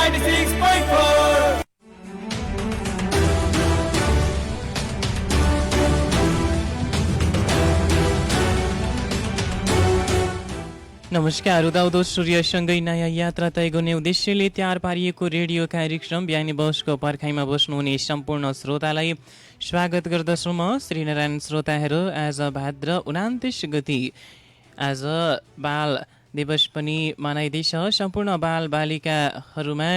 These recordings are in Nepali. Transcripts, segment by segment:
96.4. नमस्कार। उदाउँदो सूर्यसँगै नयाँ यात्रा तय गर्ने उद्देश्यले तयार पारिएको रेडियो कार्यक्रम बिहानी बसको पर्खाइमा बस्नुहुने सम्पूर्ण श्रोतालाई स्वागत गर्दछु। म श्रीनारायण। श्रोताहरू, आज भाद्र 29 गति आज बाल दिवस पनि मनाइँदैछ। सम्पूर्ण बाल बालिकाहरूमा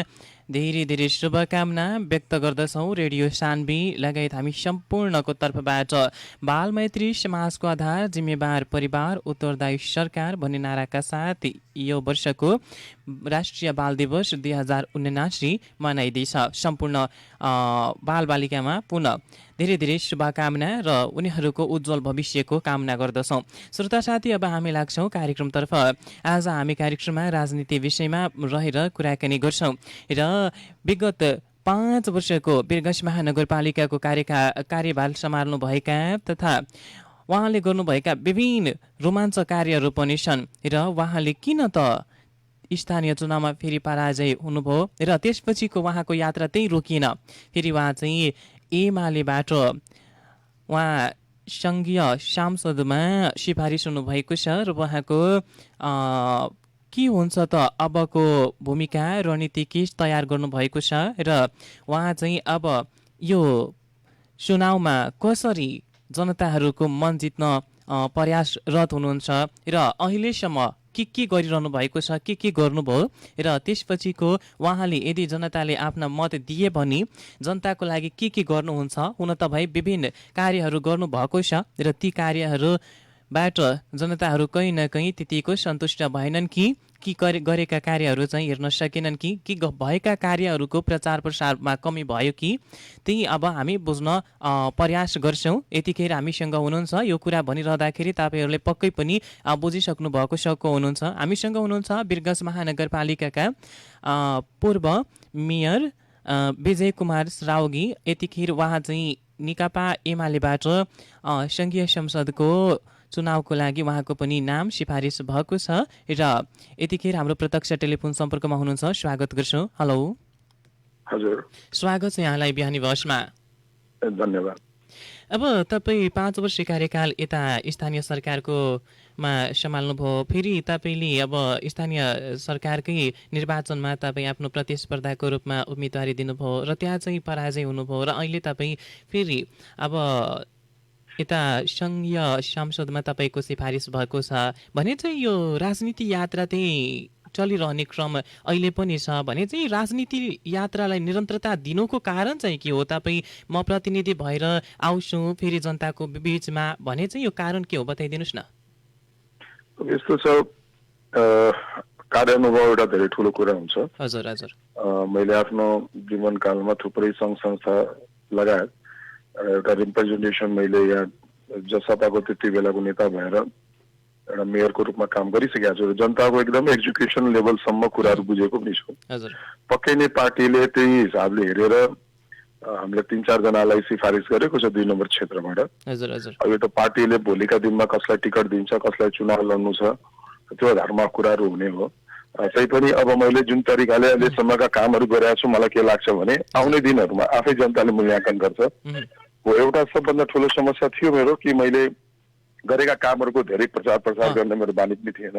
धेरै धेरै शुभकामना व्यक्त गर्दछौँ। रेडियो सान्वी लगायत हामी सम्पूर्णको तर्फबाट बाल मैत्री समाजको आधार, जिम्मेवार परिवार, उत्तरदायी सरकार भन्ने नाराका साथ यो वर्षको राष्ट्रिय बाल दिवस 2079 मनाइँदैछ। सम्पूर्ण बालबालिकामा पुनः धेरै धेरै शुभकामना र उनीहरूको उज्जवल भविष्यको कामना गर्दछौँ। श्रोता साथी, अब हामी लाग्छौँ कार्यक्रमतर्फ। आज हामी कार्यक्रममा राजनीति विषयमा रहेर कुराकानी गर्छौँ र विगत 5 वर्षको वीरगञ्ज महानगरपालिकाको कार्यभार सम्हाल्नुभएका तथा उहाँले गर्नुभएका विभिन्न रोमाञ्चक कार्यहरू पनि छन् र उहाँले किन त स्थानीय चुनावमा फेरि पराजय हुनुभयो र त्यसपछिको उहाँको यात्रा त्यही रोकिएन। फेरि उहाँ चाहिँ एमालेबाट उहाँ सङ्घीय सांसदमा सिफारिस हुनुभएको छ र उहाँको के हुन्छ त अबको भूमिका रणनीति के तयार गर्नुभएको छ र उहाँ चाहिँ अब यो चुनावमा कसरी जनताहरूको मन जित्न प्रयासरत हुनुहुन्छ र अहिलेसम्म के गरिरहनु भएको छ, के गर्नुभयो र त्यसपछिको उहाँले यदि जनताले आफ्ना मत दिए भने जनताको लागि के गर्नुहुन्छ। हुन त भए विभिन्न कार्यहरू गर्नुभएको छ र ती कार्यहरूबाट जनताहरू कहीँ न कहीँ त्यतिको सन्तुष्ट भएनन् कि गरेका कार्यहरू चाहिँ हेर्न सकेनन् कि भएका कार्यहरूको प्रचार प्रसारमा कमी भयो कि त्यही अब हामी बुझ्न प्रयास गर्छौँ। यतिखेर हामीसँग हुनुहुन्छ यो कुरा भनिरहँदाखेरि तपाईँहरूले पक्कै पनि बुझिसक्नु भएको सक्को हुनुहुन्छ। हामीसँग हुनुहुन्छ वीरगञ्ज महानगरपालिकाका पूर्व मेयर विजय कुमार श्रावगी। यतिखेर उहाँ चाहिँ नेकपा एमालेबाट सङ्घीय संसदको चुनावको लागि उहाँको पनि नाम सिफारिस भएको छ र यतिखेर हाम्रो प्रत्यक्ष टेलिफोन सम्पर्कमा हुनुहुन्छ। स्वागत गर्छु। हेलो। हजुर, स्वागत छ यहाँलाई बिहानी बसमा। धन्यवाद। अब तपाईँ 5 वर्ष कार्यकाल यता स्थानीय सरकारकोमा सम्हाल्नुभयो। फेरि तपाईँले अब स्थानीय सरकारकै निर्वाचनमा तपाईँ आफ्नो प्रतिस्पर्धाको रूपमा उम्मेदवारी दिनुभयो र त्यहाँ चाहिँ पराजय हुनुभयो र अहिले तपाईँ फेरि अब यता सङ्घीय संसदमा तपाईँको सिफारिस भएको छ भने चाहिँ यो राजनीति यात्रा चाहिँ चलिरहने क्रम अहिले पनि छ भने चाहिँ राजनीति यात्रालाई निरन्तरता दिनुको कारण चाहिँ के हो? तपाईँ म प्रतिनिधि भएर आउँछु फेरि जनताको बिचमा भने चाहिँ यो कारण के हो बताइदिनुहोस् न। यस्तो छ, कार्यानुभव एउटा धेरै ठुलो कुरा हुन्छ। हजुर हजुर। मैले आफ्नो जीवनकालमा थुप्रै सङ्घ संस्था लगायत एउटा रिप्रेजेन्टेसन मैले यहाँ जसपाको त्यति बेलाको नेता भएर एउटा मेयरको रूपमा काम गरिसकेको छु र जनताको एकदम एजुकेसन लेभलसम्म कुराहरू बुझेको पनि छु। पक्कै नै पार्टीले त्यही हिसाबले हेरेर हामीले 3-4 जनालाई सिफारिस गरेको छ 2 नम्बर क्षेत्रबाट। अब यो त पार्टीले भोलिका दिनमा कसलाई टिकट दिन्छ, कसलाई चुनाव लड्नु छ, त्यो आधारमा कुराहरू हुने हो। तैपनि अब मैले जुन तरिकाले अहिलेसम्मका कामहरू गरेको छु, मलाई के लाग्छ भने आउने दिनहरूमा आफै जनताले मूल्याङ्कन गर्छ। हो, एउटा सबभन्दा ठुलो समस्या थियो मेरो कि मैले गरेका कामहरूको धेरै प्रचार प्रसार गर्ने मेरो बानी पनि थिएन।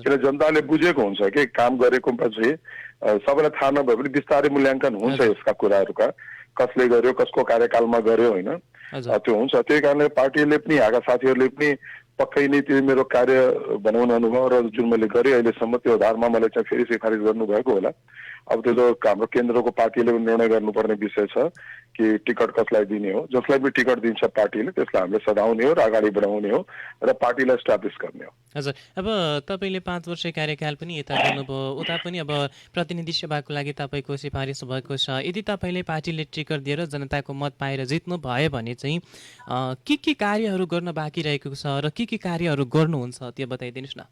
किन जनताले बुझेको हुन्छ कि काम गरेको पछि सबैलाई थाहा नभए पनि बिस्तारै मूल्याङ्कन हुन्छ यसका कुराहरूका, कसले गर्यो, कसको कार्यकालमा गर्यो, होइन त्यो हुन्छ। त्यही कारणले पार्टीले पनि यहाँका साथीहरूले पनि पक्कै नै त्यो मेरो कार्य बनाउनु अनुभव र जुन मैले गरेँ अहिलेसम्म त्यो आधारमा मलाई चाहिँ फेरि सिफारिस गर्नुभएको होला। अब त्यो हाम्रो केन्द्रको पार्टीले पनि निर्णय गर्नुपर्ने विषय छ कि टिकट कसलाई दिने हो। जसलाई पनि टिकट दिन्छ पार्टीले त्यसलाई हामीले सधाउने हो र अगाडि बढाउने हो र पार्टीलाई स्ट्याब्लिस गर्ने हो। हजुर, अब तपाईँले 5 वर्ष कार्यकाल पनि यता गर्नुभयो, उता पनि अब प्रतिनिधि सभाको लागि तपाईँको सिफारिस भएको छ। यदि तपाईँले पार्टीले टिकट दिएर जनताको मत पाएर जित्नु भयो भने चाहिँ के कार्यहरू गर्न बाँकी रहेको छ र के कार्यहरू गर्नुहुन्छ त्यो बताइदिनुहोस् न।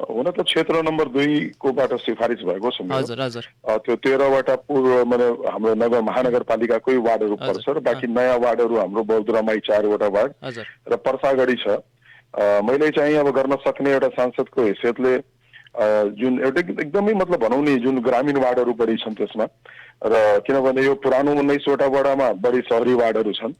हुन त क्षेत्र नम्बर 2 कोबाट सिफारिस भएको छ। हजुर हजुर। त्यो 13वटा पूर्व माने हाम्रो नगर महानगरपालिकाकै वार्डहरू पर्छ र बाँकी नयाँ वार्डहरू हाम्रो बौद्धरामाई 4वटा वार्ड र पर्सागढी छ। मैले चाहिँ अब गर्न सक्ने एउटा सांसदको हैसियतले जुन एउटा एकदमै मतलब भनौँ नि जुन ग्रामीण वार्डहरू बढी छन् त्यसमा, र किनभने यो पुरानो 19वटा वडामा बढी सहरी वार्डहरू छन्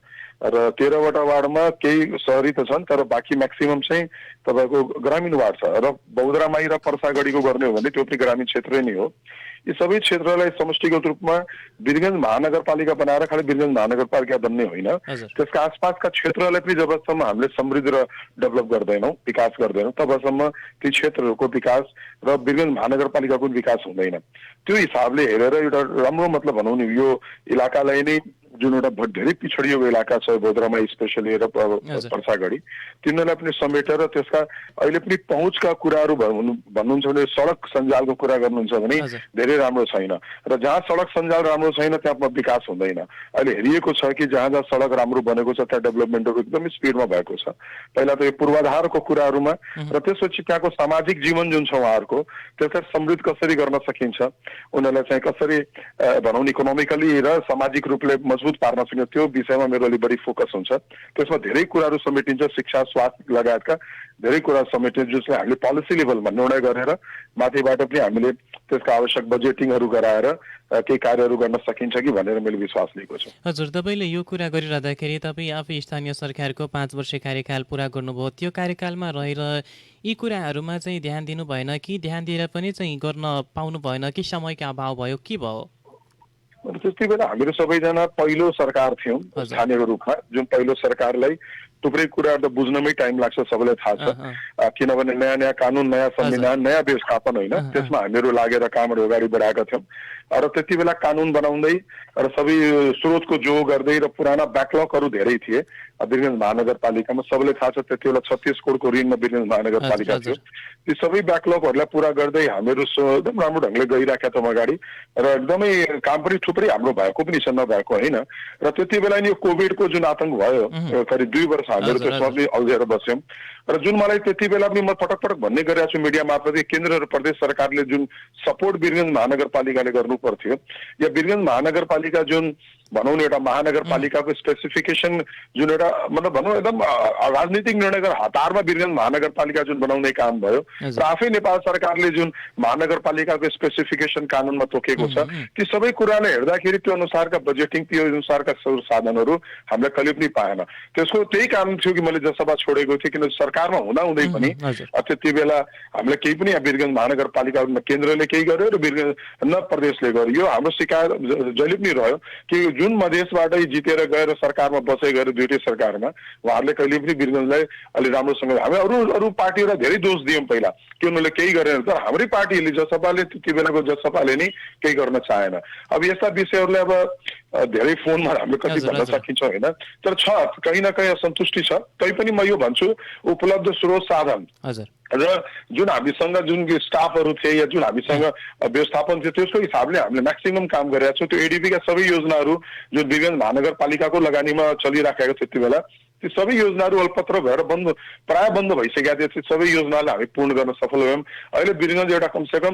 र 13वटा वार्डमा केही सहरी त छन् तर बाँकी म्याक्सिमम चाहिँ तपाईँको ग्रामीण वार्ड छ। र बौद्धरामाई र पर्सागढीको गर्ने हो भने त्यो पनि ग्रामीण क्षेत्रै नै हो। यी सबै क्षेत्रलाई समष्टिगत रूपमा वीरगञ्ज महानगरपालिका बनाएर खालि वीरगञ्ज महानगरपालिका बन्ने होइन, त्यसका आसपासका क्षेत्रलाई पनि जबसम्म हामीले समृद्ध र डेभलप गर्दैनौँ, विकास गर्दैनौँ, तबसम्म ती क्षेत्रहरूको विकास र वीरगञ्ज महानगरपालिकाको विकास हुँदैन। त्यो हिसाबले हेरेर एउटा राम्रो मतलब भनौँ नि यो इलाकालाई नै जुन एउटा धेरै पिछडिएको इलाका छ बौद्धरामाई स्पेसली र पर्सागढी, तिनीहरूलाई पनि समेटेर त्यसका अहिले पनि पहुँचका कुराहरू भन्नुहुन्छ भने सडक सञ्जालको कुरा गर्नुहुन्छ भने धेरै राम्रो छैन, र जहाँ सडक सञ्जाल राम्रो छैन त्यहाँ विकास हुँदैन। अहिले हेरिएको छ कि जहाँ जहाँ सडक राम्रो बनेको छ त्यहाँ डेभलपमेन्टहरू एकदमै स्पिडमा भएको छ। पहिला त यो पूर्वाधारको कुराहरूमा र त्यसपछि त्यहाँको सामाजिक जीवन जुन छ उहाँहरूको त्यसलाई समृद्ध कसरी गर्न सकिन्छ, उनीहरूलाई चाहिँ कसरी भनौँ इकोनोमिकली र सामाजिक रूपले मजबुत पार्न सकिन्छ, त्यो विषयमा मेरो अलि बढी फोकस हुन्छ। त्यसमा धेरै कुराहरू समेटिन्छ, शिक्षा स्वास्थ्य लगायतका धेरै कुरा समेटिन्छ जसलाई हामीले पोलिसी लेभलमा निर्णय गरेर माथिबाट पनि हामीले त्यसका आवश्यक बजेटिङहरू गराएर केही कार्यहरू गर्न सकिन्छ कि भनेर मैले विश्वास लिएको छु। हजुर, तपाईँले यो कुरा गरिरहँदाखेरि तपाईँ आफै स्थानीय सरकारको 5 वर्ष कार्यकाल पुरा गर्नुभयो। त्यो कार्यकालमा रहेर यी कुराहरूमा चाहिँ ध्यान दिनु भएन कि ध्यान दिएर पनि चाहिँ गर्न पाउनु भएन कि समयको अभाव भयो, के भयो? त्यति बेला हामीहरू सबैजना पहिलो सरकार थियौँ स्थानीय रूपमा, जुन पहिलो सरकारलाई थुप्रै कुराहरू त बुझ्नमै टाइम लाग्छ, सबैलाई थाहा छ, किनभने नयाँ नयाँ कानुन, नयाँ संविधान, नयाँ व्यवस्थापन होइन, त्यसमा हामीहरू लागेर कामहरू अगाडि बढाएका थियौँ। र त्यति बेला कानुन बनाउँदै र सबै स्रोतको जो गर्दै र पुराना ब्याकलगहरू धेरै थिए वीरगञ्ज महानगरपालिकामा, सबैलाई थाहा छ त्यति बेला 36 करोडको ऋणमा वीरगञ्ज महानगरपालिका थियो। ती सबै ब्याकलगहरूलाई पुरा गर्दै हामीहरू एकदम राम्रो ढङ्गले गइराखेका थियौँ अगाडि, र एकदमै काम पनि थुप्रै हाम्रो भएको पनि छ, नभएको होइन। र त्यति बेला नि यो कोभिडको जुन आतंक भयो करिब 2 वर्ष हामीहरू त्यसमा पनि अल्झेर बस्यौँ। र जुन मलाई त्यति बेला पनि म पटक पटक भन्ने गरिरहेको छु मिडिया मार्फत, केन्द्र र प्रदेश सरकारले जुन सपोर्ट वीरगञ्ज महानगरपालिकाले गर्नु पर्थ्यो, या वीरगञ्ज महानगरपालिका जुन भनौँ न एउटा महानगरपालिकाको स्पेसिफिकेसन जुन एउटा मतलब भनौँ एकदम राजनीतिक निर्णय गरेर हतारमा वीरगञ्ज महानगरपालिका जुन बनाउने काम भयो, र आफै नेपाल सरकारले जुन महानगरपालिकाको स्पेसिफिकेसन कानुनमा तोकेको छ, ती सबै कुरालाई हेर्दाखेरि त्यो अनुसारका बजेटिङ, त्यो अनुसारका साधनहरू हामीलाई कहिले पनि पाएन। त्यसको त्यही कारण थियो कि मैले जनसभा छोडेको थिएँ, किन सरकारमा हुँदाहुँदै पनि त्यति बेला हामीलाई केही पनि वीरगञ्ज महानगरपालिका केन्द्रले केही गर्यो र वीरगञ्ज न प्रदेशले गर्यो। यो हाम्रो शिकायत जहिले पनि रह्यो कि जुन मधेसबाटै जितेर गएर सरकारमा बसे गएर दुईटै सरकारमा उहाँहरूले कहिले पनि वीरगञ्जलाई अलि राम्रोसँग, हामी अरू पार्टीहरूलाई धेरै दोष दियौँ पहिला कि उनीहरूले केही गरेन, तर हाम्रै पार्टीले जसपाले त्यति बेलाको जसपाले नै केही गर्न चाहेन। अब यस्ता विषयहरूलाई अब धेरै फोनमा हामीले कति भन्न सकिन्छ होइन, तर छ कहीँ न कहीँ असन्तुष्टि छ। तैपनि म यो भन्छु उपलब्ध स्रोत साधन र जुन हामीसँग जुन स्टाफहरू थिए या जुन हामीसँग व्यवस्थापन थियो त्यसको हिसाबले हामीले म्याक्सिमम काम गरेका छौँ। त्यो एडिपीका सबै योजनाहरू जुन वीरगञ्ज महानगरपालिकाको लगानीमा चलिराखेको त्यति बेला ती सबै योजनाहरू अल्पत्र भएर प्राय बन्द भइसकेका थिए। ती सबै योजनालाई हामी पूर्ण गर्न सफल भयौँ। अहिले वीरगञ्ज एउटा कमसेकम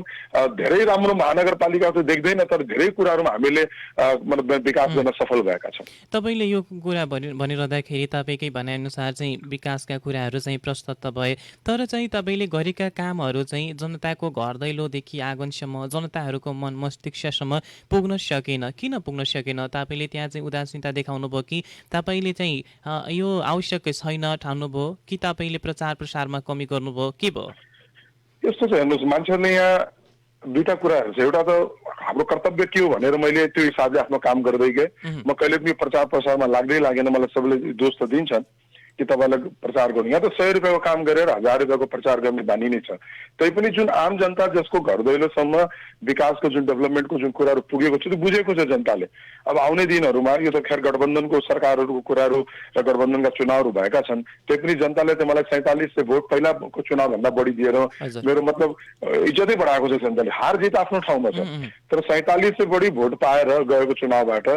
धेरै राम्रो महानगरपालिका त देख्दैन, तर धेरै कुराहरूमा हामीले मतलब विकास गर्न सफल भएका छौँ। तपाईँले यो कुरा भनिरहँदाखेरि तपाईँकै भनाइअनुसार चाहिँ विकासका कुराहरू चाहिँ प्रस्तुत त भए, तर चाहिँ तपाईँले गरेका कामहरू चाहिँ जनताको घर दैलोदेखि आँगनसम्म, जनताहरूको मन मस्तिष्कसम्म पुग्न सकेन। किन पुग्न सकेन? तपाईँले त्यहाँ चाहिँ उदासीनता देखाउनु भयो कि तपाईँले चाहिँ यो आवश्यक छैन ठान्नुभयो कि तपाईँले प्रचार प्रसारमा कमी गर्नुभयो, के भयो? यस्तो छ हेर्नुहोस्, मान्छेहरूले यहाँ दुईटा कुराहरू छ। एउटा त हाम्रो कर्तव्य के हो भनेर मैले त्यो हिसाबले आफ्नो काम गर्दै गएँ। म कहिले पनि प्रचार प्रसारमा लाग्दै लागेन। मलाई सबैले दोष त दिन्छन् कि तपाईँलाई प्रचार गर्नु, यहाँ त 100 रुपियाँको काम गरेर 1000 रुपियाँको प्रचार गर्ने बानी नै छ। तैपनि जुन आम जनता जसको घर दैलोसम्म विकासको जुन डेभलपमेन्टको जुन कुराहरू पुगेको छ त्यो बुझेको छ जनताले। अब आउने दिनहरूमा यो त खैर गठबन्धनको सरकारहरूको कुराहरू र गठबन्धनका चुनावहरू भएका छन्, तैपनि जनताले त मलाई 47 भोट पहिलाको चुनावभन्दा बढी दिएर मेरो मतलब इज्जतै बढाएको छ जनताले। हार जित आफ्नो ठाउँमा छ, तर 47 बढी भोट पाएर गएको चुनावबाट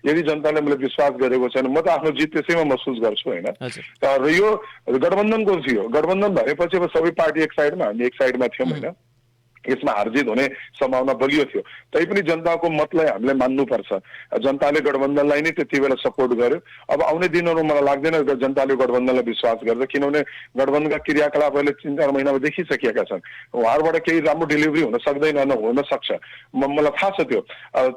यदि जनताले मलाई विश्वास गरेको छैन, म त आफ्नो जित त्यसैमा महसुस गर्छु होइन। र यो गठबन्धनको थियो, गठबन्धन भएपछि अब सबै पार्टी एक साइडमा हामी एक साइडमा थियौँ होइन। यसमा हारजित हुने सम्भावना बलियो थियो। तैपनि जनताको मतलाई हामीले मान्नुपर्छ। जनताले गठबन्धनलाई नै त्यति बेला सपोर्ट गर्यो। अब आउने दिनहरूमा मलाई लाग्दैन जनताले गठबन्धनलाई विश्वास गर्छ, किनभने गठबन्धनका क्रियाकलापहरूले 3-4 महिनामा देखिसकेका छन्। उहाँबाट केही राम्रो डेलिभरी हुन सक्दैन, हुन सक्छ, मलाई थाहा छ त्यो।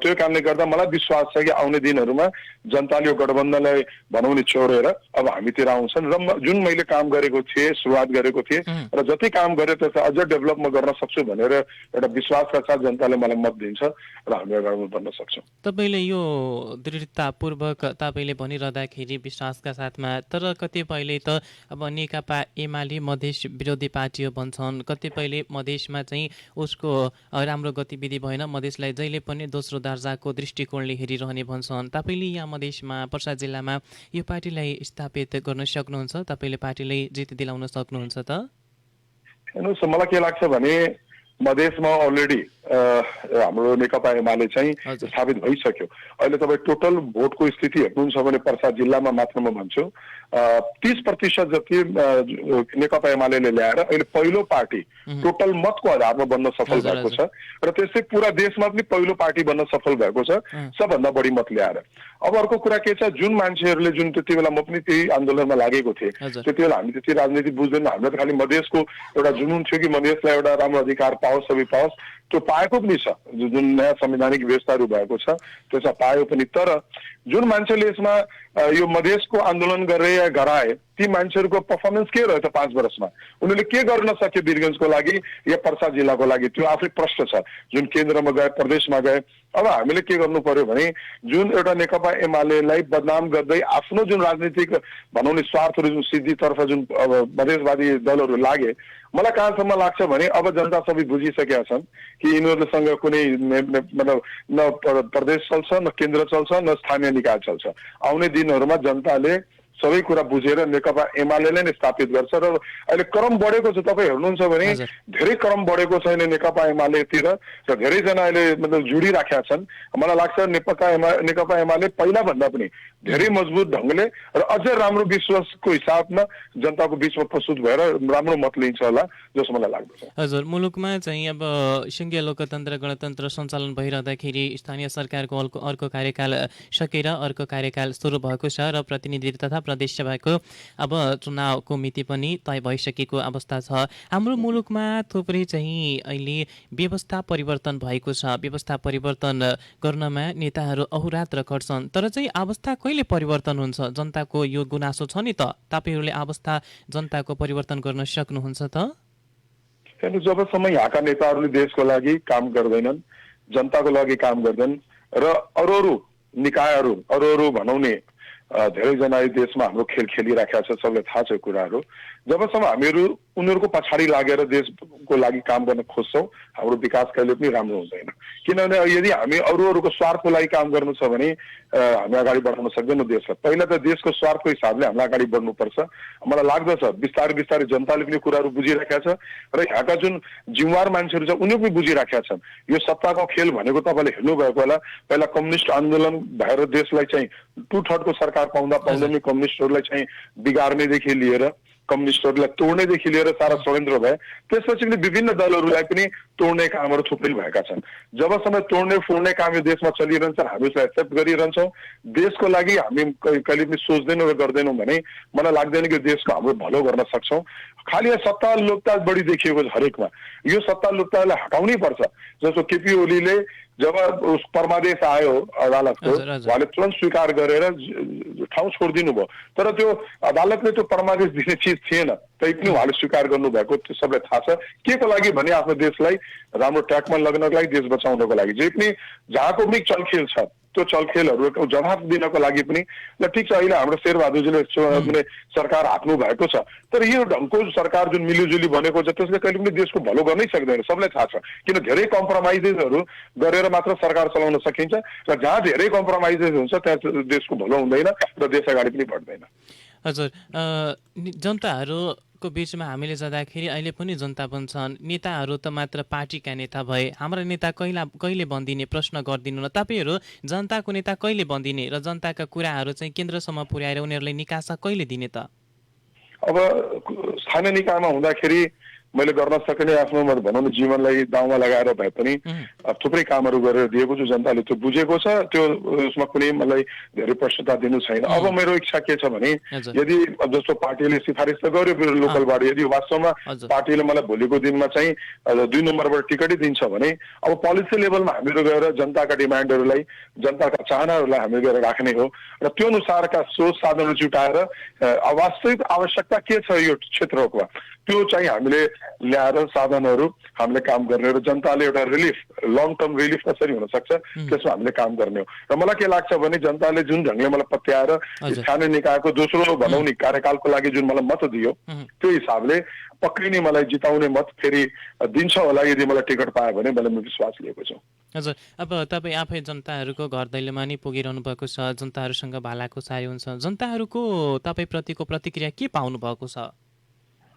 त्यो कारणले गर्दा मलाई विश्वास छ कि आउने दिनहरूमा जनताले यो गठबन्धनलाई बनाउने छोडेर अब हामीतिर आउँछन् र जुन मैले काम गरेको थिएँ, सुरुवात गरेको थिएँ र जति काम गरेँ त्यसलाई अझ डेभलपमा गर्न सक्छु भनेर एउटा विश्वासका साथ जनताले मलाई मत दिन्छ र हामी अगाडि बढ्न सक्छौँ। तपाईँले यो दृढतापूर्वक तपाईँले भनिरहँदाखेरि विश्वासका साथमा, तर कतिपयले त अब नेकपा एमाले मधेस विरोधी पार्टी हो भन्छन्, कतिपयले मधेसमा चाहिँ उसको राम्रो गतिविधि भएन, मधेसलाई जहिले पनि दोस्रो दर्जाको दृष्टिकोणले हेरिरहने भन्छन्। तपाईँले यहाँ मधेसमा पर्सा जिल्लामा यो पार्टीलाई स्थापित गर्न सक्नुहुन्छ, तपाईँले पार्टीलाई जित दिलाउन सक्नुहुन्छ त? हेर्नुहोस्, मलाई के लाग्छ भने मधेसमा अलरेडी हाम्रो नेकपा एमाले चाहिँ स्थापित भइसक्यो। अहिले तपाईँ टोटल भोटको स्थिति हेर्नुहुन्छ भने पर्सा जिल्लामा मात्र म भन्छु 30% जति नेकपा एमाले ल्याएर अहिले पहिलो पार्टी टोटल मतको आधारमा बन्न सफल भएको छ र त्यसै पुरा देशमा पनि पहिलो पार्टी बन्न सफल भएको छ, सबभन्दा बढी मत ल्याएर। अब अर्को कुरा के छ, जुन मान्छेहरूले जुन त्यति बेला म पनि त्यही आन्दोलनमा लागेको थिएँ, त्यति बेला हामी त्यति राजनीति बुझ्दैन, हाम्रो त खालि मधेसको एउटा जुनुन थियो कि मधेसलाई एउटा राम्रो अधिकार पाओस्, सबै पाओस्, त्यो पाएको पनि छ। जुन नयाँ संवैधानिक व्यवस्थाहरू भएको छ त्यसमा पायो पनि। तर जुन मान्छेले यसमा यो मधेसको आन्दोलन गरे या गराए ती मान्छेहरूको पर्फर्मेन्स के रहेछ 5 वर्षमा, उनीहरूले के गर्न सक्यो वीरगञ्जको लागि या पर्सा जिल्लाको लागि, त्यो आफै प्रश्न छ। जुन केन्द्रमा गए, प्रदेशमा गए, अब हामीले के गर्नु पर्यो भने जुन एउटा नेकपा एमालेलाई बदनाम गर्दै आफ्नो जुन राजनीतिक भनौँ स्वार्थहरू जुन सिद्धितर्फ जुन अब मधेसवादी दलहरू लागे, मलाई कहाँसम्म लाग्छ भने अब जनता सबै बुझिसकेका छन् कि यिनीहरूसँग कुनै मतलब न प्रदेश चल्छ, न केन्द्र चल्छ, न स्थानीय निकाय चल्छ। आउने दिनहरूमा जनताले सबै कुरा बुझेर नेकपा एमालेलाई नै स्थापित गर्छ र अहिले क्रम बढेको छ। तपाईँ हेर्नुहुन्छ भने धेरै क्रम बढेको छैन नेकपा एमालेतिर र धेरैजना अहिले मतलब जोडिराखेका छन्। मलाई लाग्छ नेकपा एमाले पहिला भन्दा पनि धेरै मजबुत ढङ्गले र अझै राम्रो विश्वासको हिसाबमा जनताको बिचमा प्रस्तुत भएर राम्रो मत लिन्छ होला जस्तो मलाई लाग्दछ। हजुर, मुलुकमा चाहिँ अब संघीय लोकतन्त्र गणतन्त्र सञ्चालन भइरहँदाखेरि स्थानीय सरकारको अर्को कार्यकाल सकेर अर्को कार्यकाल सुरु भएको छ र प्रतिनिधि तथा प्रदेश सभाको अब चुनावको मिति पनि तय भइसकेको अवस्था छ। हाम्रो मुलुकमा थुप्रै चाहिँ अहिले व्यवस्था परिवर्तन भएको छ। व्यवस्था परिवर्तन गर्नमा नेताहरू अहोरात्र खट्छन्, तर चाहिँ अवस्था कहिले परिवर्तन हुन्छ? जनताको यो गुनासो छ नि त, तपाईँहरूले अवस्था जनताको परिवर्तन गर्न सक्नुहुन्छ त? जबसम्म यहाँका नेताहरूले देशको लागि काम गर्दैनन्, जनताको लागि काम गर्दैनन् र अरू निकायहरू अरू भनौँ नि धेरैजना देशमा हाम्रो खेल खेलिराखेका छ, सबैलाई थाहा छ कुराहरू। जबसम्म हामीहरू उनीहरूको पछाडि लागेर देशको लागि काम गर्न खोज्छौँ, हाम्रो विकास कहिले पनि राम्रो हुँदैन। किनभने यदि हामी अरूको स्वार्थको लागि काम गर्नु छ भने हामी अगाडि बढाउन सक्दैनौँ देशलाई। पहिला त देशको स्वार्थको हिसाबले हामीलाई अगाडि बढ्नुपर्छ। मलाई लाग्दछ बिस्तारै बिस्तारै जनताले पनि कुराहरू बुझिराखेका छ र यहाँका जुन जिम्मेवार मान्छेहरू छ उनीहरू पनि बुझिराखेका छन्। यो सत्ताको खेल भनेको तपाईँले हेर्नुभएको होला, पहिला कम्युनिस्ट आन्दोलन भएर देशलाई चाहिँ 2/3 सरकार पाउँदा नै कम्युनिस्टहरूलाई चाहिँ बिगार्नेदेखि लिएर कम्युनिस्टहरूलाई तोड्नेदेखि लिएर सारा षड्यन्त्र भए। त्यसपछि पनि विभिन्न दलहरूलाई पनि तोड्ने कामहरू थुप्रै भएका छन्। जबसम्म तोड्ने फोड्ने काम यो देशमा चलिरहन्छ, हामी उसलाई एक्सेप्ट गरिरहन्छौँ, देशको लागि हामी कहिले पनि सोच्दैनौँ र गर्दैनौँ भने मलाई लाग्दैन कि देशको हाम्रो भलो गर्न सक्छौँ। खालि सत्ता लोकता बढी देखिएको छ हरेकमा, यो सत्ता लोकतालाई हटाउनै पर्छ। जस्तो केपी ओलीले जब उस परमादेश आयो अदालतको, उहाँले तुरन्त स्वीकार गरेर ठाउँ छोडिदिनु भयो, तर त्यो अदालतले त्यो परमादेश दिने चिज थिएन, तैपनि उहाँले स्वीकार गर्नुभएको त्यो सबलाई थाहा छ। के को लागि भने आफ्नो देशलाई राम्रो ट्र्याकमा लग्नको लागि, देश बचाउनको लागि। जे पनि जहाँको पनि चलखेल छ त्यो चलखेलहरूको जवाफ दिनको लागि पनि ल ठिक छ, अहिले हाम्रो शेरबहादुरजीले सरकार हाक्नु भएको छ, तर यो ढङ्गको सरकार जुन मिलिजुली बनेको छ त्यसले कहिले पनि देशको भलो गर्नै सक्दैन, सबलाई थाहा छ। किन धेरै कम्प्रोमाइजेसहरू गरेर मात्र सरकार चलाउन सकिन्छ र जहाँ धेरै कम्प्रोमाइजेस हुन्छ त्यहाँ देशको भलो हुँदैन र देश अगाडि पनि बढ्दैन। हजुर, जनताहरूको बिचमा हामीले जाँदाखेरि अहिले पनि जनता भन्छन् नेताहरू त मात्र पार्टीका नेता भए, हाम्रा नेता कहिले बन्दिने प्रश्न गरिदिनु न। तपाईँहरू जनताको नेता कहिले बन्दिने र जनताका कुराहरू चाहिँ केन्द्रसम्म पुर्याएर उनीहरूलाई निकासा कहिले दिने त? अब स्थानीय निकायमा हुँदाखेरि मैले गर्न सक्ने आफ्नो भनौँ न जीवनलाई दाउमा लगाएर भए पनि थुप्रै कामहरू गरेर दिएको छु। जनताले त्यो बुझेको छ, त्यो उसमा कुनै मलाई धेरै प्रश्नता दिनु छैन। अब मेरो इच्छा के छ भने यदि जस्तो पार्टीले सिफारिस त गर्यो मेरो लोकल बडी, यदि वास्तवमा पार्टीले मलाई भोलिको दिनमा चाहिँ 2 नम्बरबाट टिकटै दिन्छ भने अब पोलिसी लेभलमा हामीहरू गएर जनताका डिमान्डहरूलाई, जनताका चाहनाहरूलाई हामी गएर राख्ने हो र त्यो अनुसारका सोच साधनहरू जुटाएर वास्तविक आवश्यकता के छ यो क्षेत्रको त्यो चाहिँ हामीले ल्याएर साधनहरू हामीले काम गर्ने र जनताले एउटा रिलिफ, लङ टर्म रिलिफ कसरी हुन सक्छ त्यसमा हामीले काम गर्ने हो। र मलाई के लाग्छ भने जनताले जुन ढङ्गले मलाई पत्याएर स्थानीय निकायको दोस्रो भनौँ नि कार्यकालको लागि जुन मलाई मत दियो त्यो हिसाबले पक्कै नै मलाई जिताउने मत फेरि दिन्छ होला यदि मलाई टिकट पायो भने मैले विश्वास लिएको छु। हजुर, अब तपाईँ आफै जनताहरूको घर दैलोमा नै पुगिरहनु भएको छ, जनताहरूसँग भालाकुसारी हुन्छ, जनताहरूको तपाईँप्रतिको प्रतिक्रिया के पाउनु भएको छ?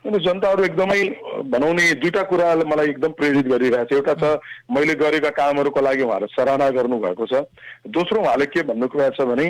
जनताहरू एकदमै भनौँ नि दुईटा कुराले मलाई एकदम प्रेरित गरिरहेको छ। एउटा त मैले गरेका कामहरूको लागि उहाँहरू सराहना गर्नुभएको छ। दोस्रो उहाँले के भन्नुभएको छ भने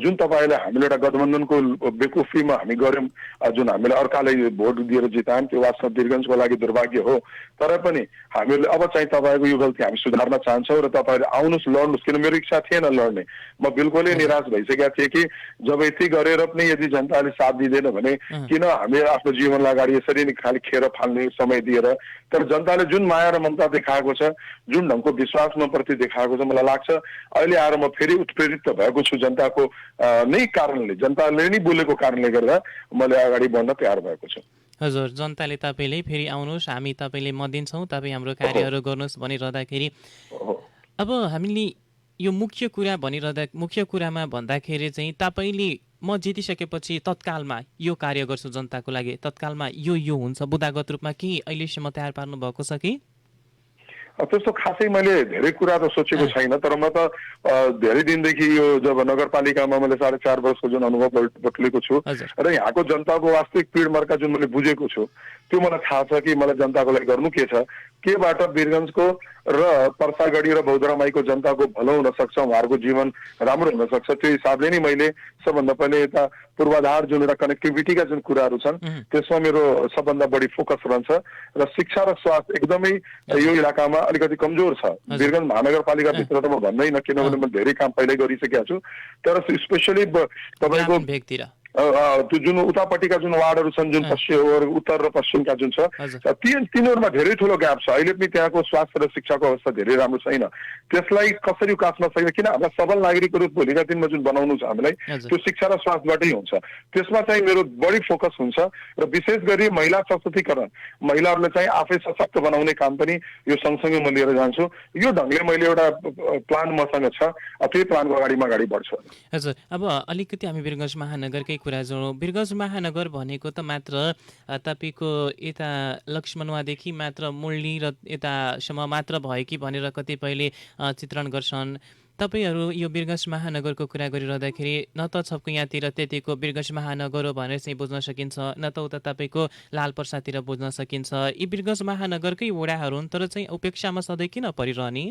जुन तपाईँले हामीले एउटा गठबन्धनको बेकुफीमा हामी गऱ्यौँ, जुन हामीले अर्काले भोट दिएर जितायौँ त्यो वास्तव वीरगञ्जको लागि दुर्भाग्य हो, तर पनि हामीहरूले अब चाहिँ तपाईँको यो गल्ती हामी सुधार्न चाहन्छौँ र तपाईँहरूले आउनुहोस् लड्नुहोस्। किन मेरो इच्छा थिएन लड्ने, म बिल्कुलै निराश भइसकेका थिएँ कि जब यति गरेर पनि यदि जनताले साथ दिँदैन भने किन हामी आफ्नो जीवनलाई अगाडि यसरी नै खालि खेर फाल्ने समय दिएर। तर जनताले जुन माया र ममता देखाएको छ, जुन ढङ्गको विश्वास म प्रति देखाएको छ, मलाई लाग्छ अहिले आएर म फेरि उत्प्रेरित भएको छु जनताको नै कारणले, जनताले नै बोलेको कारणले गर्दा मैले अगाडि बढ्न तयार भएको छु। हजुर, जनताले तपाईँले फेरि आउनुहोस्, हामी तपाईँले मत दिन्छौँ, तपाईँ हाम्रो कार्यहरू गर्नुहोस् भनिरहँदाखेरि अब हामीले यो मुख्य कुरामा भन्दाखेरि चाहिँ तपाईँले म जितिसकेपछि तत्कालमा यो कार्य गर्छु जनताको लागि, तत्कालमा यो हुन्छ बुदागत रूपमा केही अहिलेसम्म तयार पार्नु भएको छ कि? त्यस्तो खासै मैले धेरै कुरा त सोचेको छैन, तर म त धेरै दिनदेखि यो जब नगरपालिकामा मैले 4.5 वर्षको जुन अनुभव बटुलेको छु र यहाँको जनताको वास्तविक पीड मर्का जुन मैले बुझेको छु त्यो मलाई थाहा छ कि मलाई जनताको लागि गर्नु के छ, केबाट वीरगञ्जको र पर्सागढी र बौद्धरामाईको जनताको भलो हुन सक्छ, उहाँहरूको जीवन राम्रो हुन सक्छ। त्यो हिसाबले नै मैले सबभन्दा पहिले यता पूर्वाधार जुन एउटा कनेक्टिभिटीका जुन कुराहरू छन् त्यसमा मेरो सबभन्दा बढी फोकस रहन्छ र शिक्षा र स्वास्थ्य एकदमै यो इलाकामा अलिकति कमजोर छ। वीरगञ्ज महानगरपालिकाभित्र त म भन्दैन किनभने म धेरै काम पहिल्यै गरिसकेका छु, तर स्पेसली तपाईँको त्यो जुन उतापट्टिका जुन वार्डहरू छन् जुन पश्चिम उत्तर र पश्चिमका जुन छ तिनीहरूमा धेरै ठुलो ग्याप छ। अहिले पनि त्यहाँको स्वास्थ्य र शिक्षाको अवस्था धेरै राम्रो छैन। त्यसलाई कसरी उकास्न सकिन्छ, किन हामीलाई सबल नागरिकहरू भोलिका दिनमा जुन बनाउनु छ हामीलाई त्यो शिक्षा र स्वास्थ्यबाटै हुन्छ। त्यसमा चाहिँ मेरो बढी फोकस हुन्छ र विशेष गरी महिला सशक्तिकरण, महिलाहरूलाई चाहिँ आफै सशक्त बनाउने काम पनि यो सँगसँगै म लिएर जान्छु। यो ढङ्गले मैले एउटा प्लान मसँग छ, त्यही प्लानको अगाडि बढ्छु। हजुर, अब अलिकति हामी वीरगञ्ज महानगरकै कुरा जोडौँ। वीरगञ्ज महानगर भनेको त मात्र तपाईँको यता लक्ष्मणवादेखि मात्र मुरली र यतासम्म मात्र भयो कि भनेर कतिपयले चित्रण गर्छन्। तपाईँहरू यो वीरगञ्ज महानगरको कुरा गरिरहँदाखेरि न त छपको यहाँतिर त्यतिको वीरगञ्ज महानगर हो भनेर चाहिँ बुझ्न सकिन्छ, न त उता तपाईँको लालपर्सातिर बुझ्न सकिन्छ। यी वीरगञ्ज महानगरकै वडाहरू हुन्, तर चाहिँ उपेक्षामा सधैँ किन परिरहने?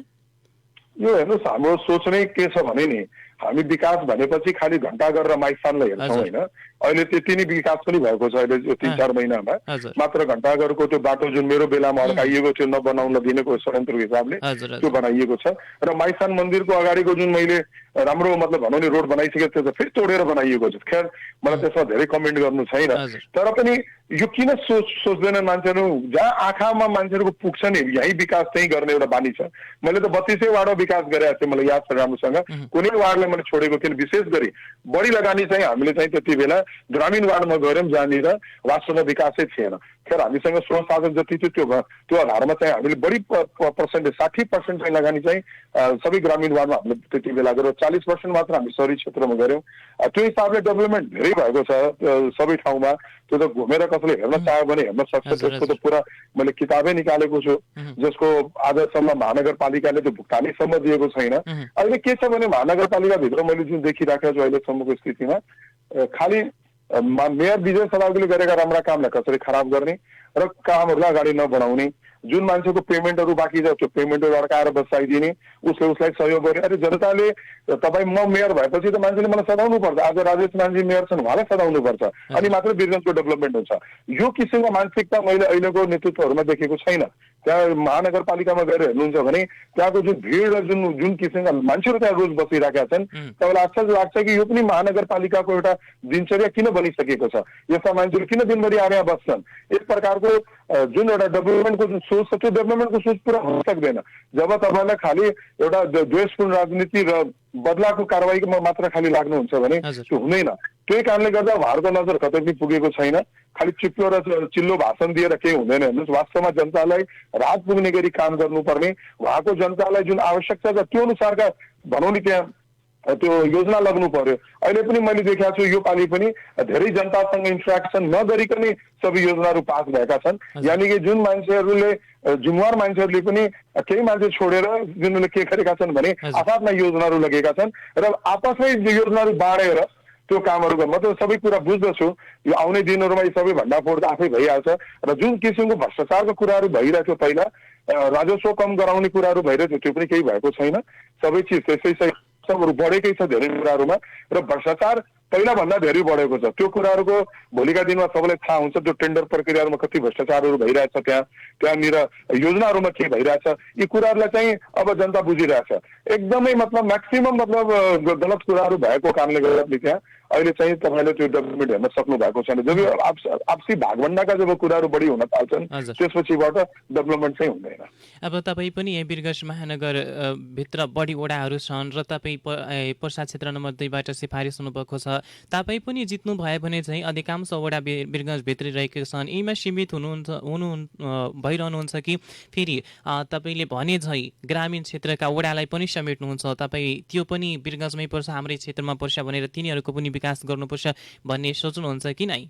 यो हेर्नुहोस्, हाम्रो सोच नै के छ भने नि हामी विकास भनेपछि खालि घण्टाघर र माइस्थानलाई हेर्छौँ होइन। अहिले त्यति नै विकास पनि भएको छ। अहिले यो 3-4 महिनामा मात्र घण्टाघरको त्यो बाटो जुन मेरो बेलामा अड्काइएको थियो नबनाउन दिनेको षड्यन्त्रको हिसाबले त्यो बनाइएको छ र माइस्थान मन्दिरको अगाडिको जुन मैले राम्रो मतलब भनौँ नि रोड बनाइसकेको थियो फेरि तोडेर बनाइएको छ। खैर मलाई त्यसमा धेरै कमेन्ट गर्नु छैन, तर पनि यो किन सोच्दैनन् मान्छेहरू, जहाँ आँखामा मान्छेहरूको पुग्छ नि यही विकास चाहिँ गर्ने एउटा बानी छ। मैले त 32 वार्ड विकास गरेको थिएँ, मलाई याद छ राम्रोसँग। कुनै वार्डलाई मैले छोडेको थिएन। विशेष गरी बढी लगानी चाहिँ हामीले चाहिँ त्यति बेला ग्रामीण वार्डमा गऱ्यौँ जहाँनिर वास्तवमा विकासै थिएन। खैर हामीसँग स्रोत साधन जति थियो त्यो आधारमा चाहिँ हामीले बढी पर्सेन्टेज 60% चाहिँ लगानी चाहिँ सबै ग्रामीण वार्डमा हामीले त्यति बेला गऱ्यौँ। 40% मात्र हामी शहरी क्षेत्रमा गऱ्यौँ। त्यो हिसाबले डेभलपमेन्ट धेरै भएको छ सबै ठाउँमा। त्यो त घुमेर कसैले हेर्न चाह्यो भने हेर्न सक्छ। त्यसको त पुरा मैले किताबै निकालेको छु जसको आजसम्म महानगरपालिकाले त्यो भुक्तानीसम्म दिएको छैन। अहिले के छ भने महानगरपालिकाभित्र मैले जुन देखिराखेको छु अहिलेसम्मको स्थितिमा खालि मेयर विजय सदावले गरेका राम्रा कामलाई कसरी खराब गर्ने र कामहरूलाई अगाडि नबढाउने जुन मान्छेको पेमेन्टहरू बाँकी छ त्यो पेमेन्टहरू अड्काएर बसाइदिने, उसलाई सहयोग गर्ने। अरे जनताले तपाईँ म मेयर भएपछि त मान्छेले मलाई सघाउनु पर्छ, आज राजेश मानजी मेयर छन् उहाँलाई सघाउनु पर्छ, अनि मात्र वीरगञ्जको डेभलपमेन्ट हुन्छ। यो किसिमको मानसिकता मैले अहिलेको नेतृत्वहरूमा देखेको छैन। त्यहाँ महानगरपालिकामा गएर हेर्नुहुन्छ भने त्यहाँको जुन भिड र जुन किसिमका मान्छेहरू त्यहाँ रोज बसिरहेका छन्, तपाईँलाई आश्चर्य लाग्छ कि यो पनि महानगरपालिकाको एउटा दिनचर्या किन बनिसकेको छ, यस्ता मान्छेहरू किन दिनभरि आएर यहाँ बस्छन्। एक प्रकारको जुन एउटा डेभलपमेन्टको जुन सोच छ त्यो डेभलपमेन्टको सोच पुरा हुन सक्दैन जब तपाईँलाई खालि एउटा द्वेषपूर्ण राजनीति र बदलाको कारवाहीमा मात्र खालि लाग्नुहुन्छ भने त्यो हुँदैन। त्यही कारणले गर्दा उहाँहरूको नजर कतै पनि पुगेको छैन। खालि चिप्लो र चिल्लो भाषण दिएर केही हुँदैन। हेर्नुहोस्, वास्तवमा जनतालाई राहत पुग्ने गरी काम गर्नुपर्ने, उहाँको जनतालाई जुन आवश्यकता छ त्यो अनुसारका भनौँ नि त्यहाँ त्यो योजना लाग्नु पर्यो। अहिले पनि मैले देखेको छु यो पालि पनि धेरै जनतासँग इन्ट्रेक्सन नगरिकनै सबै योजनाहरू पास भएका छन्। यानि कि जुन मान्छेहरूले जिम्मेवार मान्छेहरूले पनि केही मान्छे छोडेर जुनले के गरेका छन् भने आफ्ना योजनाहरू लगेका छन् र आपसमै योजनाहरू बाँडेर त्यो कामहरू गर्नु। म त सबै कुरा बुझ्दछु, यो आउने दिनहरूमा यी सबै भण्डाफोड आफै भइहाल्छ र जुन किसिमको भ्रष्टाचारको कुराहरू भइरहेको थियो पहिला, राजस्व कम गराउने कुराहरू भइरहेको थियो, त्यो पनि केही भएको छैन। सबै चिज त्यसै सबहरू बढेकै छ धेरै कुराहरूमा र भ्रष्टाचार पहिला भन्दा धेरै बढेको छ। त्यो कुराहरूको भोलिका दिनमा सबैलाई थाहा हुन्छ, त्यो टेन्डर प्रक्रियाहरूमा कति भ्रष्टाचारहरू भइरहेछ, त्यहाँनिर योजनाहरूमा के भइरहेछ, यी कुराहरूलाई चाहिँ अब जनता बुझिरहेछ। एकदमै म्याक्सिमम गलत कुराहरू भएको कारणले गर्दा त्यहाँ अहिले चाहिँ तपाईँले त्यो डेभलपमेन्ट हेर्न सक्नु भएको छैन। जब आपसी भागभण्डाका जब कुराहरू बढी हुन थाल्छन् त्यसपछिबाट डेभलपमेन्ट चाहिँ हुँदैन। अब तपाईँ पनि यहाँ वीरगञ्ज महानगर भित्र बढी वडाहरू छन् र तपाईँ पर्सा क्षेत्र नम्बर 2बाट सिफारिस हुनुभएको छ। तपाईँ पनि जित्नु भयो भने चाहिँ अधिकांश वडा वीरगञ्ज भित्रै रहेका छन्, यीमा सीमित भइरहनुहुन्छ कि फेरि तपाईँले भने झै ग्रामीण क्षेत्रका वडालाई पनि समेट्नुहुन्छ? तपाईँ त्यो पनि वीरगञ्जमै पर्छ, हाम्रै क्षेत्रमा पर्छ भनेर तिनीहरूको पनि विकास गर्नुपर्छ भन्ने सोच्नुहुन्छ कि नै?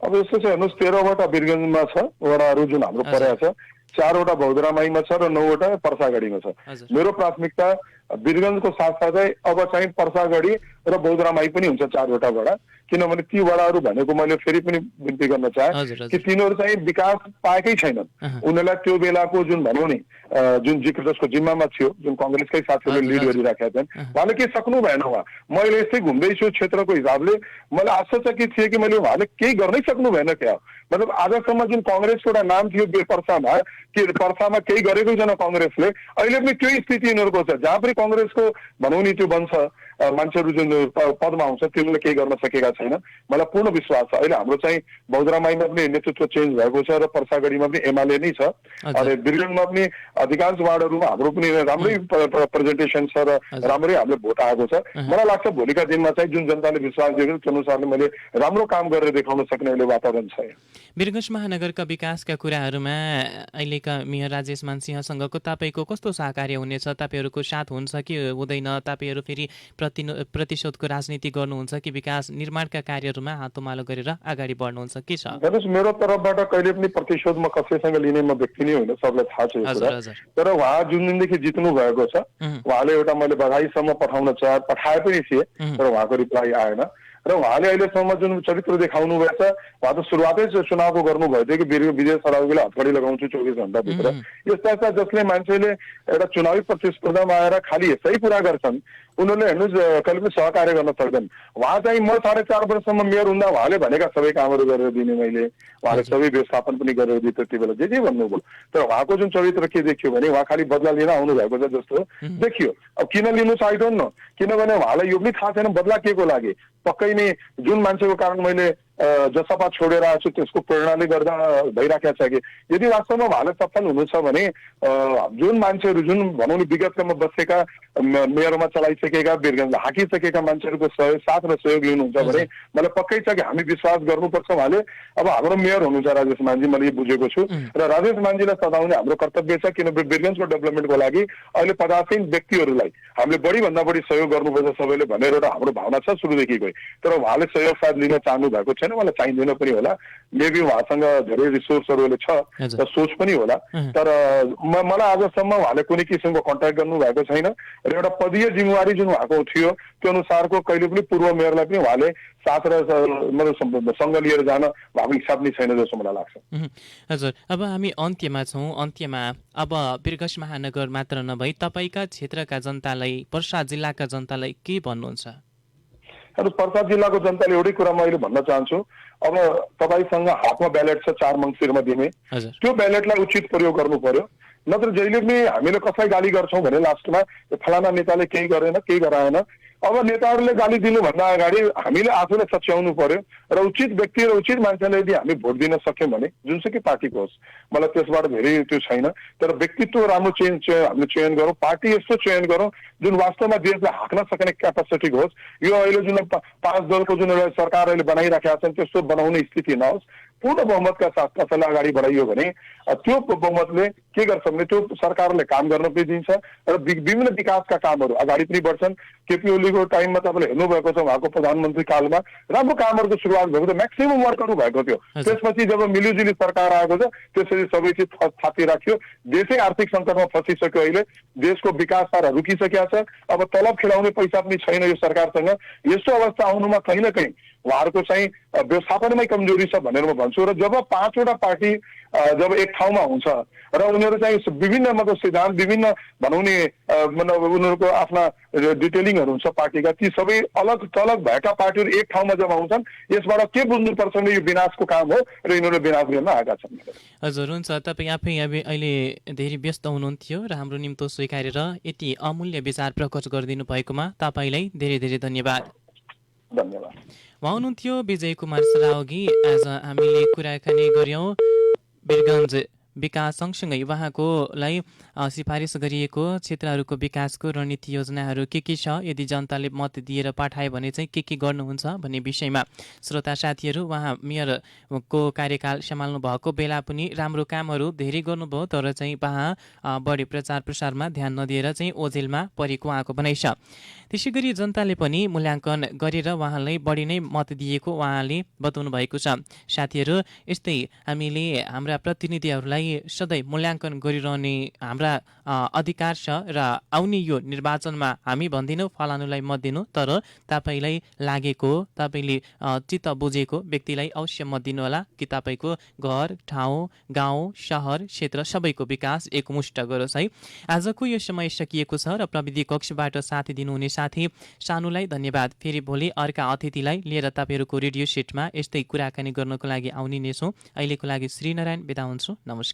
अब यस्तो चाहिँ हेर्नुहोस्, 13वटा वीरगञ्जमा छ वडाहरू जुन हाम्रो परेको छ, 4वटा बौद्धरामाईमा छ र 9वटा पर्सागढीमा छ। मेरो प्राथमिकता वीरगञ्जको साथसाथै अब चाहिँ पर्सागढी र बौद्धरामाई पनि हुन्छ 4वटा वडा। किनभने ती वडाहरू भनेको मैले फेरि पनि विन्ती गर्न चाहे कि तिनीहरू चाहिँ विकास पाएकै छैनन्। उनीहरूलाई त्यो बेलाको जुन भनौँ नि जुन जसको जिम्मामा थियो, जुन कङ्ग्रेसकै साथीहरूले लिड गरिराखेका छन्, उहाँले के सक्नु भएन। उहाँ मैले यस्तै घुम्दैछु क्षेत्रको हिसाबले, मलाई आश्चर्यचकित थिएँ कि मैले उहाँले केही गर्नै सक्नु भएन क्या। मतलब आजसम्म जुन कङ्ग्रेसको एउटा नाम थियो पर्सामा केही गरेकै छैन कङ्ग्रेसले। अहिले पनि त्यही स्थिति यिनीहरूको छ, जहाँ पनि कङ्ग्रेसको भनौँ नि त्यो बन्छ मान्छेहरू जुन पदमा आउँछ तिनीहरूले केही गर्न सकेका छैन। मलाई पूर्ण विश्वास छ अहिले हाम्रो चाहिँ बौद्धरामाईमा पनि नेतृत्व चेन्ज भएको छ र पर्सागढीमा पनि एमाले नै छ। अनि वीरगञ्जमा पनि अधिकांश वार्डहरूमा हाम्रो पनि राम्रै प्रेजेन्टेसन छ र राम्रै हामीले भोट आएको छ। मलाई लाग्छ भोलिका दिनमा चाहिँ जुन जनताले विश्वास दिएको त्यो अनुसारले मैले राम्रो काम गरेर देखाउन सक्ने अहिले वातावरण छ। वीरगञ्ज महानगरका विकासका कुराहरूमा अहिलेका मेयर राजेश मानसिंहसँगको तपाईँको कस्तो सहकार्य हुनेछ? तपाईँहरूको साथ हुन्छ कि हुँदैन? तपाईँहरू फेरि प्रतिशोधको राजनीति गर्नुहुन्छ कि विकास निर्माणका कार्यहरूमा हातोमालो गरेर अगाडि बढ्नुहुन्छ? के छ? हेर्नुहोस्, मेरो तर्फबाट कहिले पनि प्रतिशोध म कसैसँग लिने म व्यक्ति नै होइन, सबलाई थाहा छ यो कुरा। तर उहाँ जुन दिनदेखि जित्नु भएको छ उहाँले एउटा मैले बधाईसम्म पठाए पनि थिएँ, तर उहाँको रिप्लाई आएन। र उहाँले अहिलेसम्म जुन चरित्र देखाउनु भएछ, उहाँ त सुरुवातै चुनावको गर्नुभएको थियो कि विजय सरावगीले हतकडी लगाउँछु 24 घण्टाभित्र। यस्ता जसले मान्छेले एउटा चुनावी प्रतिस्पर्धामा आएर खालि यसै कुरा गर्छन्, उनीहरूले हेर्नुहोस् कहिले पनि सहकार्य गर्न सक्दैन। उहाँ चाहिँ म 4.5 वर्षसम्म मेयर हुँदा उहाँले भनेका सबै कामहरू गरेर दिने, मैले उहाँले सबै व्यवस्थापन पनि गरेर दिए त्यति बेला जे भन्नुभयो। तर उहाँको जुन चरित्र के देखियो भने उहाँ खालि बदला लिन आउनु भएको छ जस्तो देखियो। अब किन लिनु छ आई डोन्ट नो, किनभने उहाँलाई यो पनि थाहा छैन बदला के को लागि। पक्कै नै जुन मान्छेको कारण मैले जसपा छोडेर आएको छु त्यसको प्रेरणाले गर्दा भइराखेको छ कि यदि वास्तवमा उहाँलाई सफल हुनु छ भने जुन मान्छेहरू जुन भनौँ नि विगतमा बसेका मेयरमा चलाइसकेका वीरगञ्ज हाकिसकेका मान्छेहरूको साथ र सहयोग लिनुहुन्छ भने मलाई पक्कै छ कि हामी विश्वास गर्नुपर्छ उहाँले। अब हाम्रो मेयर हुनुहुन्छ राजेश मानजी, मैले बुझेको छु र राजेश मानजीलाई सघाउने हाम्रो कर्तव्य छ। किनभने वीरगञ्जको डेभलपमेन्टको लागि अहिले पदासीन व्यक्तिहरूलाई हामीले बढीभन्दा बढी सहयोग गर्नुपर्छ सबैले भनेर एउटा हाम्रो भावना छ सुरुदेखिकै। तर उहाँले सहयोग सायद लिन चाहनु भएको छैन, उहाँलाई चाहिँदैन पनि होला। मेबी उहाँसँग धेरै रिसोर्सहरू छ र सोच पनि होला। तर मलाई आजसम्म उहाँले कुनै किसिमको कन्ट्याक्ट गर्नु भएको छैन र एउटा पदीय जिम्मेवारी जुन उहाँको थियो त्यो अनुसारको कहिले पनि पूर्व मेयरलाई पनि उहाँले साथ र सँग लिएर जान उहाँको हिसाब नै छैन जस्तो मलाई लाग्छ। हजुर, अब हामी अन्त्यमा छौँ। अन्त्यमा अब वीरगञ्ज महानगर मात्र नभई तपाईँका क्षेत्रका जनतालाई, पर्सा जिल्लाका जनतालाई के भन्नुहुन्छ? पर्सा जिल्लाको जनताले एउटै कुरा म अहिले भन्न चाहन्छु, अब तपाईँसँग हातमा ब्यालेट छ 4 मङ्सिरमा दिने, त्यो ब्यालेटलाई उचित प्रयोग गर्नु पर्यो। नत्र जहिले पनि हामीले कसलाई गाली गर्छौँ भने लास्टमा फलाना नेताले केही गरेन, केही गराएन। अब नेताहरूले गाली दिनुभन्दा अगाडि हामीले आफूलाई सच्याउनु पर्यो र उचित व्यक्ति र उचित मान्छेलाई यदि हामी भोट दिन सक्यौँ भने जुनसुकै पार्टीको होस्, मलाई त्यसबाट धेरै त्यो छैन, तर व्यक्तित्व राम्रो हामीले चयन गरौँ, पार्टी यस्तो चयन गरौँ जुन वास्तवमा देशलाई हाँक्न सक्ने क्यापासिटीको होस्। यो अहिले जुन 5 दलको जुन सरकार अहिले बनाइराखेका छन् त्यस्तो बनाउने स्थिति नहोस्। पूर्ण बहुमतका साथ कसैलाई अगाडि बढाइयो भने त्यो बहुमतले के गर्छ भने त्यो सरकारले काम गर्न पनि दिन्छ र विभिन्न विकासका कामहरू अगाडि पनि बढ्छन्। केपी ओलीको टाइममा तपाईँले हेर्नुभएको छ, उहाँको प्रधानमन्त्री कालमा राम्रो कामहरूको सुरुवात भएको थियो, म्याक्सिमम वर्कहरू भएको थियो। त्यसपछि जब मिलिजुली सरकार आएको छ त्यसपछि सबै चिज थाती राख्यो, देशै आर्थिक सङ्कटमा फसिसक्यो। अहिले देशको विकास सारा रुकिसकेको छ। अब तलब खेलाउने पैसा पनि छैन यो सरकारसँग। यस्तो अवस्था आउनुमा कहीँ न कहीँ उहाँहरूको चाहिँ व्यवस्थापनमै कमजोरी छ भनेर म भन्छु। र जब 5वटा पार्टी जब एक ठाउँमा हुन्छ र उनीहरू चाहिँ विभिन्न मतलब सिद्धान्त, विभिन्न भनौँ नि मतलब उनीहरूको आफ्ना डिटेलिङहरू हुन्छ पार्टीका, ती सबै अलग तलग भएका पार्टीहरू एक ठाउँमा जब आउँछन् यसबाट के बुझ्नुपर्छ भने यो विनाशको काम हो र यिनीहरू विनाश गर्न आएका छन्। हजुर, हुन्छ। तपाईँ आफै अहिले धेरै व्यस्त हुनुहुन्थ्यो र हाम्रो निम्तो स्वीकारेर यति अमूल्य विचार प्रकट गरिदिनु भएकोमा तपाईँलाई धेरै धेरै धन्यवाद। धन्यवाद। उहाँ हुनुहुन्थ्यो विजय कुमार सरावगी। आज हामीले कुराकानी गऱ्यौँ वीरगञ्ज विकास सँगसँगै उहाँकोलाई सिफारिस गरिएको क्षेत्रहरूको विकासको रणनीति योजनाहरू के छ, यदि जनताले मत दिएर पठायो भने चाहिँ के गर्नुहुन्छ भन्ने विषयमा। श्रोता साथीहरू, उहाँ मेयरको कार्यकाल सम्हाल्नु भएको बेला पनि राम्रो कामहरू धेरै गर्नुभयो, तर चाहिँ उहाँ बढी प्रचार प्रसारमा ध्यान नदिएर चाहिँ ओझेलमा परेको उहाँको भनाइ छ। त्यसै गरी जनताले पनि मूल्याङ्कन गरेर उहाँलाई बढी नै मत दिएको उहाँले बताउनु भएको छ। साथीहरू, यस्तै हामीले हाम्रा प्रतिनिधिहरूलाई सधैँ मूल्याङ्कन गरिरहने हाम्रा अधिकार छ र आउने यो निर्वाचनमा हामी भन्दैनौँ फलानुलाई मत दिनु, तर तपाईँलाई लागेको, तपाईँले चित्त बुझेको व्यक्तिलाई अवश्य मत दिनुहोला कि तपाईँको घर, ठाउँ, गाउँ, सहर, क्षेत्र सबैको विकास एकमुष्ट गरोस् है। आजको यो समय सकिएको छ र प्रविधि कक्षबाट साथ दिनुहुने साथी सानुलाई धन्यवाद। फेरि भोलि अर्का अतिथिलाई लिएर तपाईँहरूको रेडियो सेटमा यस्तै कुराकानी गर्नको लागि आउने नै छौँ। अहिलेको लागि श्रीनारायण बिदा हुन्छु। नमस्कार।